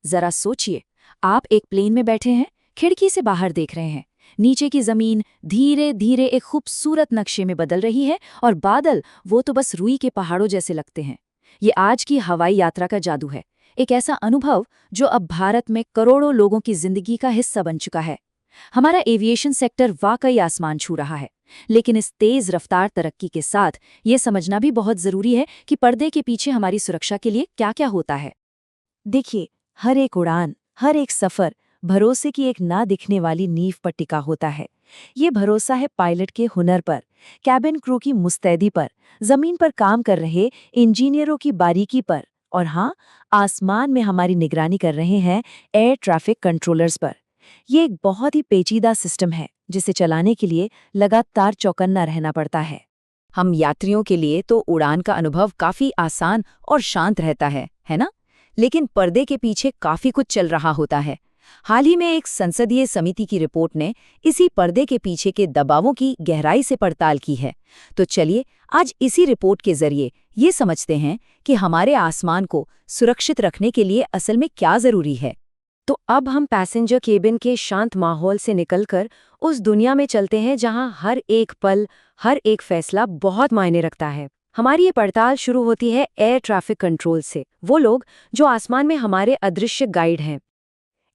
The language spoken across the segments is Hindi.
जरा सोचिए, आप एक प्लेन में बैठे हैं, खिड़की से बाहर देख रहे हैं। नीचे की जमीन धीरे धीरे एक खूबसूरत नक्शे में बदल रही है और बादल वो तो बस रुई के पहाड़ों जैसे लगते हैं। ये आज की हवाई यात्रा का जादू है, एक ऐसा अनुभव जो अब भारत में करोड़ों लोगों की जिंदगी का हिस्सा बन चुका है। हमारा एविएशन सेक्टर वाकई आसमान छू रहा है, लेकिन इस तेज रफ्तार तरक्की के साथ ये समझना भी बहुत जरूरी है कि पर्दे के पीछे हमारी सुरक्षा के लिए क्या क्या होता है। देखिए, हर एक उड़ान, हर एक सफर भरोसे की एक ना दिखने वाली नींव पर टिका होता है। ये भरोसा है पायलट के हुनर पर, कैबिन क्रू की मुस्तैदी पर, जमीन पर काम कर रहे इंजीनियरों की बारीकी पर और हाँ, आसमान में हमारी निगरानी कर रहे हैं एयर ट्रैफिक कंट्रोलर्स पर। ये एक बहुत ही पेचीदा सिस्टम है जिसे चलाने के लिए लगातार चौकन्ना रहना पड़ता है। हम यात्रियों के लिए तो उड़ान का अनुभव काफी आसान और शांत रहता है ना? लेकिन पर्दे के पीछे काफी कुछ चल रहा होता है। हाल ही में एक संसदीय समिति की रिपोर्ट ने इसी पर्दे के पीछे के दबावों की गहराई से पड़ताल की है। तो चलिए आज इसी रिपोर्ट के जरिए ये समझते हैं कि हमारे आसमान को सुरक्षित रखने के लिए असल में क्या जरूरी है। तो अब हम पैसेंजर केबिन के शांत माहौल से निकलकर उस दुनिया में चलते हैं जहां हर एक पल, हर एक फैसला बहुत मायने रखता है। हमारी ये पड़ताल शुरू होती है एयर ट्रैफिक कंट्रोल से, वो लोग जो आसमान में हमारे अदृश्य गाइड हैं।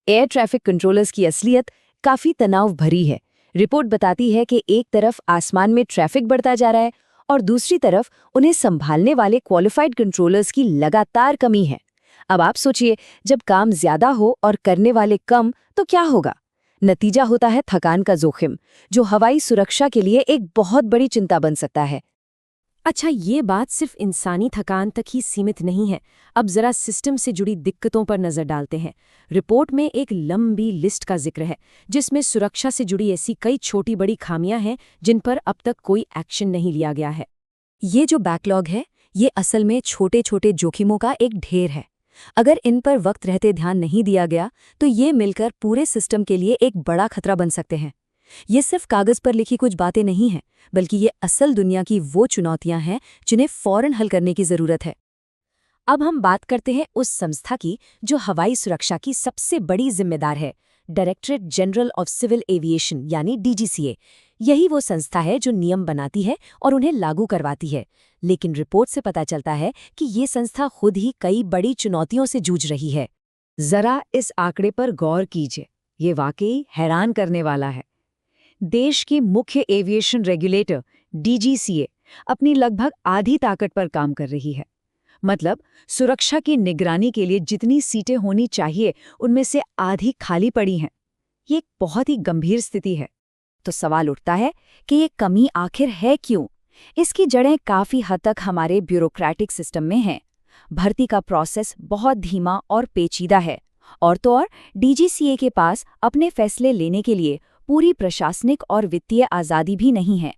एयर ट्रैफिक कंट्रोलर्स की असलियत काफी तनाव भरी है। रिपोर्ट बताती है कि एक तरफ आसमान में ट्रैफिक बढ़ता जा रहा है और दूसरी तरफ उन्हें संभालने वाले क्वालिफाइड कंट्रोलर्स की लगातार कमी है। अब आप सोचिए, जब काम ज्यादा हो और करने वाले कम तो क्या होगा? नतीजा होता है थकान का जोखिम, जो हवाई सुरक्षा के लिए एक बहुत बड़ी चिंता बन सकता है। अच्छा, ये बात सिर्फ इंसानी थकान तक ही सीमित नहीं है। अब जरा सिस्टम से जुड़ी दिक्कतों पर नजर डालते हैं। रिपोर्ट में एक लंबी लिस्ट का जिक्र है, जिसमें सुरक्षा से जुड़ी ऐसी कई छोटी बड़ी खामियां हैं जिन पर अब तक कोई एक्शन नहीं लिया गया है। ये जो बैकलॉग है, ये असल में छोटे छोटे जोखिमों का एक ढेर है। अगर इन पर वक्त रहते ध्यान नहीं दिया गया तो ये मिलकर पूरे सिस्टम के लिए एक बड़ा खतरा बन सकते हैं। ये सिर्फ कागज पर लिखी कुछ बातें नहीं हैं, बल्कि ये असल दुनिया की वो चुनौतियां हैं जिन्हें फौरन हल करने की जरूरत है। अब हम बात करते हैं उस संस्था की जो हवाई सुरक्षा की सबसे बड़ी जिम्मेदार है, directorate general of civil aviation यानी डीजीसीए। यही वो संस्था है जो नियम बनाती है और उन्हें लागू करवाती है। लेकिन रिपोर्ट से पता चलता है कि ये संस्था खुद ही कई बड़ी चुनौतियों से जूझ रही है। जरा इस आंकड़े पर गौर कीजिए, ये वाकई हैरान करने वाला है। देश की मुख्य एविएशन रेगुलेटर डीजीसीए अपनी लगभग आधी ताकत पर काम कर रही है। मतलब सुरक्षा की निगरानी के लिए जितनी सीटें होनी चाहिए उनमें से आधी खाली पड़ी हैं। ये एक बहुत ही गंभीर स्थिति है। तो सवाल उठता है कि ये कमी आखिर है क्यों? इसकी जड़ें काफी हद तक हमारे ब्यूरोक्रेटिक सिस्टम में हैं। भर्ती का प्रोसेस बहुत धीमा और पेचीदा है, और तो और डीजीसीए के पास अपने फैसले लेने के लिए पूरी प्रशासनिक और वित्तीय आज़ादी भी नहीं है।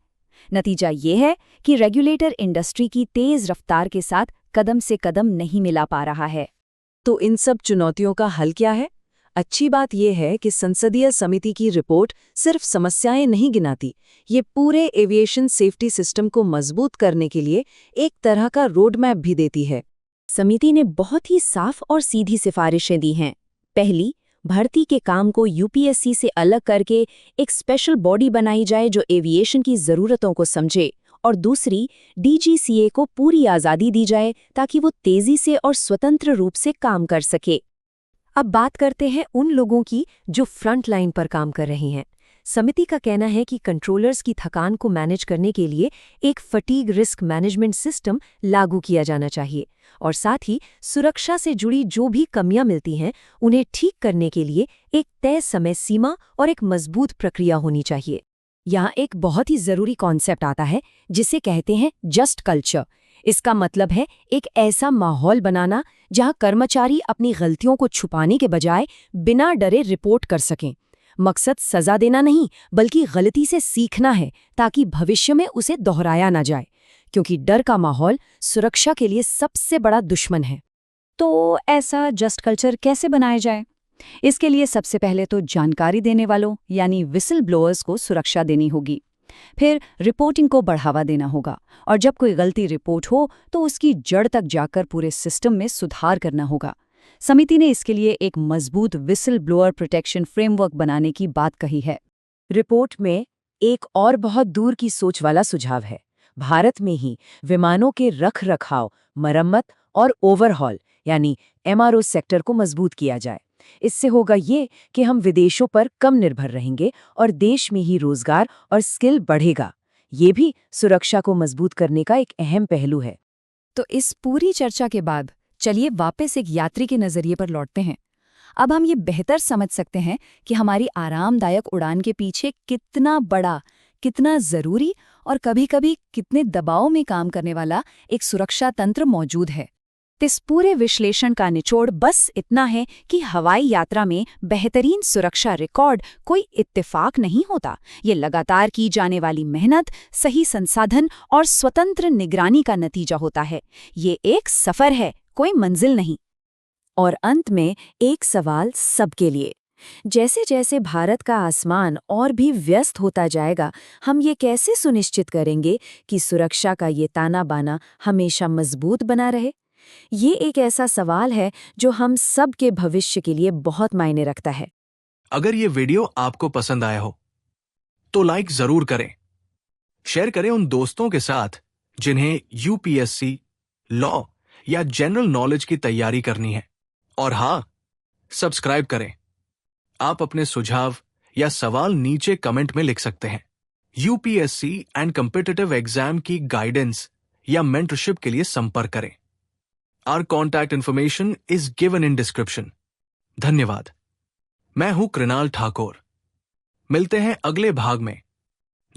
नतीजा ये है कि रेगुलेटर इंडस्ट्री की तेज रफ्तार के साथ कदम से कदम नहीं मिला पा रहा है। तो इन सब चुनौतियों का हल क्या है? अच्छी बात यह है कि संसदीय समिति की रिपोर्ट सिर्फ समस्याएं नहीं गिनाती, ये पूरे एविएशन सेफ्टी सिस्टम को मजबूत करने के लिए एक तरह का रोड मैप भी देती है। समिति ने बहुत ही साफ और सीधी सिफारिशें दी हैं। पहली, भर्ती के काम को यूपीएससी से अलग करके एक स्पेशल बॉडी बनाई जाए जो एविएशन की ज़रूरतों को समझे। और दूसरी, डीजीसीए को पूरी आज़ादी दी जाए ताकि वो तेज़ी से और स्वतंत्र रूप से काम कर सके। अब बात करते हैं उन लोगों की जो फ्रंट लाइन पर काम कर रहे हैं। समिति का कहना है कि कंट्रोलर्स की थकान को मैनेज करने के लिए एक फटीग रिस्क मैनेजमेंट सिस्टम लागू किया जाना चाहिए, और साथ ही सुरक्षा से जुड़ी जो भी कमियां मिलती हैं उन्हें ठीक करने के लिए एक तय समय सीमा और एक मजबूत प्रक्रिया होनी चाहिए। यहाँ एक बहुत ही जरूरी कॉन्सेप्ट आता है जिसे कहते हैं जस्ट कल्चर। इसका मतलब है एक ऐसा माहौल बनाना जहाँ कर्मचारी अपनी गलतियों को छुपाने के बजाय बिना डरे रिपोर्ट कर सकें। मकसद सजा देना नहीं, बल्कि गलती से सीखना है ताकि भविष्य में उसे दोहराया ना जाए, क्योंकि डर का माहौल सुरक्षा के लिए सबसे बड़ा दुश्मन है। तो ऐसा जस्ट कल्चर कैसे बनाया जाए? इसके लिए सबसे पहले तो जानकारी देने वालों यानी विसल ब्लोअर्स को सुरक्षा देनी होगी। फिर रिपोर्टिंग को बढ़ावा देना होगा, और जब कोई गलती रिपोर्ट हो तो उसकी जड़ तक जाकर पूरे सिस्टम में सुधार करना होगा। समिति ने इसके लिए एक मजबूत विसल ब्लोअर प्रोटेक्शन फ्रेमवर्क बनाने की बात कही है। रिपोर्ट में एक और बहुत दूर की सोच वाला सुझाव है। भारत में ही विमानों के रख-रखाव, मरम्मत और ओवरहॉल यानी MRO सेक्टर को मजबूत किया जाए। इससे होगा ये कि हम विदेशों पर कम निर्भर रहेंगे और देश में ही रोजगार और स्किल बढ़ेगा। ये भी सुरक्षा को मजबूत करने का एक अहम पहलू है। तो इस पूरी चर्चा के बाद चलिए वापस एक यात्री के नजरिए पर लौटते हैं। अब हम ये बेहतर समझ सकते हैं कि हमारी आरामदायक उड़ान के पीछे कितना बड़ा, कितना जरूरी और कभी-कभी कितने दबाव में काम करने वाला एक सुरक्षा तंत्र मौजूद है। इस पूरे विश्लेषण का निचोड़ बस इतना है कि हवाई यात्रा में बेहतरीन सुरक्षा रिकॉर्ड कोई इत्तेफाक नहीं होता। ये लगातार की जाने वाली मेहनत, सही संसाधन और स्वतंत्र निगरानी का नतीजा होता है। ये एक सफर है, कोई मंजिल नहीं। और अंत में एक सवाल सबके लिए। जैसे जैसे भारत का आसमान और भी व्यस्त होता जाएगा, हम ये कैसे सुनिश्चित करेंगे कि सुरक्षा का ये ताना बाना हमेशा मजबूत बना रहे? ये एक ऐसा सवाल है जो हम सब के भविष्य के लिए बहुत मायने रखता है। अगर ये वीडियो आपको पसंद आया हो तो लाइक जरूर करें, शेयर करें उन दोस्तों के साथ जिन्हें UPSC, लॉ या जनरल नॉलेज की तैयारी करनी है। और हाँ, सब्सक्राइब करें। आप अपने सुझाव या सवाल नीचे कमेंट में लिख सकते हैं। UPSC एंड कॉम्पिटिटिव एग्जाम की गाइडेंस या मेंटरशिप के लिए संपर्क करें। Our contact information is given in description. धन्यवाद। मैं हूं कृणाल ठाकुर। मिलते हैं अगले भाग में।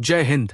जय हिंद।